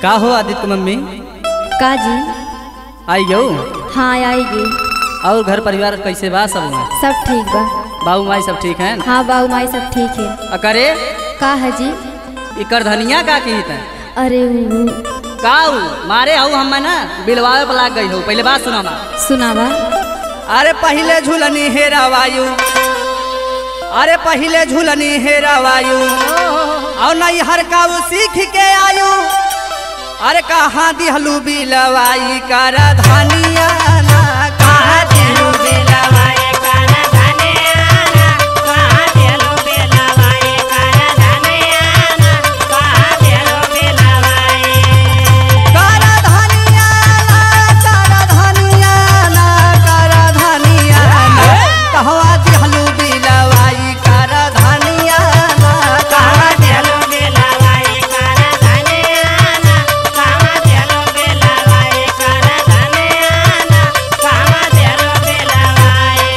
का हो आदित्य मम्मी का जी? आई गयो? हाँ आएगी। और घर परिवार कैसे बा सब में? सब ठीक बा। बाबू माई सब ठीक हैं? हाँ बाबू माई सब ठीक है। अकरे का है जी? इकर धनिया का की है? अरे काऊ मारे हूँ हम ना बिलवावे पर लाग गई हो। पहले बात सुना सुनावा। अरे पहले झूलनी हेरा वायु, अरे पहले झूलनी हेरा वायु और नहीं हर का सीख के आयु। अरे कहाँ दिहलू बिलवाई कर धनिया ना, कहाँ दिहलू बिलवाई कर धनिया ना, कहाँ दिहलू बिलवाई कर धनिया ना, कहाँ दिहलू बिलवाई कर धनिया ना, कर धनिया ना, कर धनिया ना, कहवा दिहलू बिलवाई कर धनिया ना, कहवा दिहलू बिलवाई कर धनिया ना, कहवा दिहलू बिलवाई कर धनिया ना, कहवा दिहलू बिलवाई।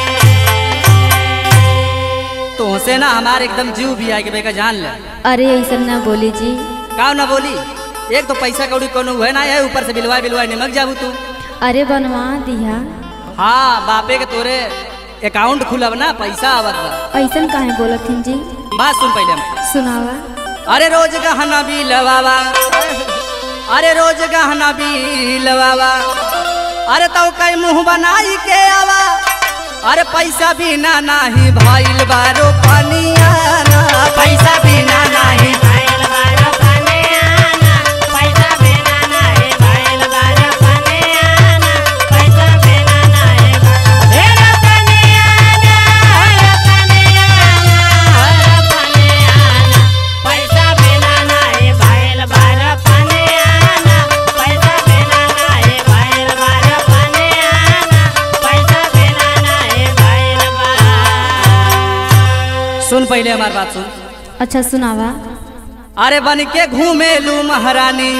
तुमसे ना हमारे एकदम जीव भी आए कि बेका जान ले। अरे ऐसा ना बोली जी। का ना बोली? एक तो पैसा कौड़ी कोनो है ना है, ऊपर से बिलवाई बिलवाई निमक जाबू तू। अरे बनवा दिया। हाँ बापे के तोरे अकाउंट खुलब ना, पैसा आवत बा। ऐसा काहे बोलत हन जी? बात सुन पहले हम। सुनावा। अरे रोज गहना बिलवावा, अरे रोज गहना बिलवावा, अरे तो कई मुंह बनाई के आवा। अरे पैसा बिना नाही भइल बारो पनिया ना, पैसा बिना नाही भइल बारो पनिया ना, पैसा बिना नाही भइल बारो पनिया ना, पैसा बिना नाही भइल बारो पनिया ना, पनिया ना, पनिया ना, पैसा बिना नाही भइल बारो पनिया ना, पैसा बिना नाही भइल बारो पनिया ना, पैसा बिना नाही भइल बा। सुन पहले हमार बात सुन। अच्छा सुनावा। अरे बन के घूमेलू महारानी,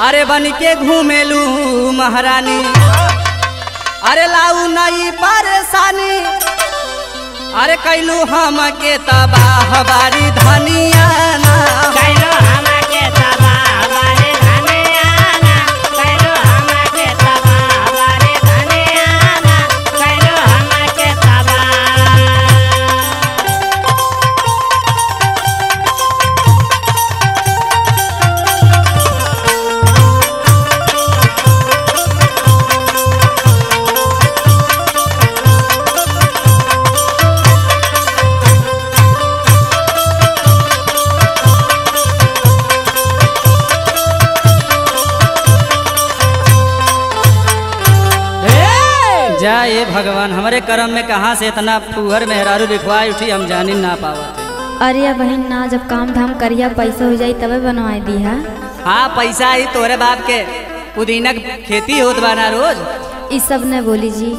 अरे बन के घूमेलू महारानी, अरे लाऊ नई परेशानी। अरे कैलू हम के तबाह बारी धनिया ना, कैलू हम के तबाह बारी धनिया ना, कैलू हम के तबाह बारी धनिया ना, कैलू हम के तबाह। जाए भगवान, हमारे कर्म में कहाँ से इतना फूहर मेहरारू लिखवाई उठी हम जानी ना पावत। अरे बहन ना, जब काम धाम करिया पैसा हो जाई तबे बनवाई दी है। हाँ पैसा ही तोरे बाप के पुदीना खेती होत बा ना रोज। इस सब ने बोली जी।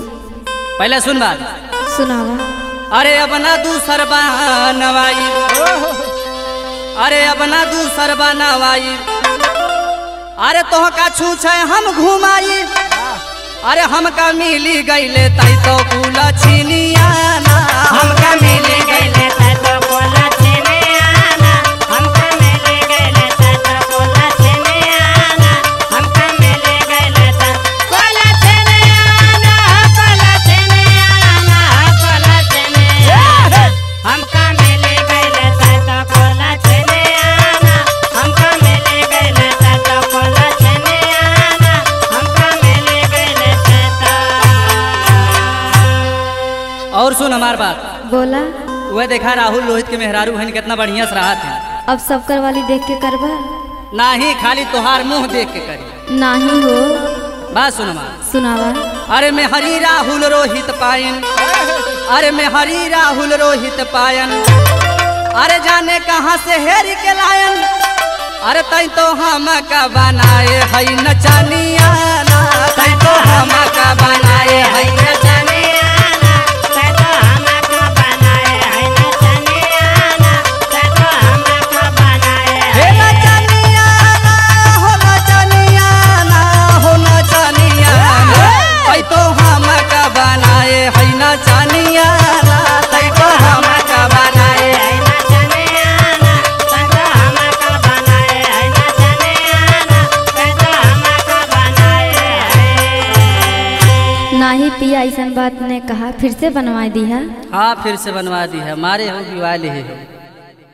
पहले सुन बात। सुनावा। अरे अपना दूसर बनवाई, अरे अपना दूसर बनवाई, अरे तोह का छूछे हम घुमाई। अरे हमका मिली गईले तई तो कुला छिनिया ना, हमका मिली गईले तई तो कुला छिनिया ना, हमका मिली गईले तई तो कुला छिनिया ना, हमका मिली गईले तई कुला छिनिया ना, कुला छिनिया ना, कुला छिनिया ना, हमका मिली गईले तई तो कुला छिनिया ना, हमका मिली गईले तई तो कुला छिनिया ना, हमका मिली गईले। और सुन हमार बात। बोला। वह देखा राहुल रोहित के मेहरारू हन कितना बढ़िया से रहा थे। अब सब कर वाली देख के करबा? नाही खाली तोहार मुंह देख के करी। नहीं हो। बात सुन हमार। सुनावा। अरे मैं हरी राहुल रोहित पायन, अरे मैं हरी राहुल रोहित पायन, अरे जाने कहाँ से हेरी के लायन। अरे तई तो हम का बनाए है नचनिया ना, तई तो हम का बनाए है नचनिया ना, तई तो हम का बनाए है नचनिया ना, तई तो हम का बनाए है नचनिया ना, हो नचनिया ना, हो नचनिया ना, तई तो हम का बनाए है नचनिया ना, तई तो हम का बनाए है नचनिया ना, तई तो हम का बनाए है नचनिया नाही पिया ऐसा बात ने कहा, फिर से बनवा दिया। हाँ फिर से बनवा दी है, मारे हो कि वाले हो।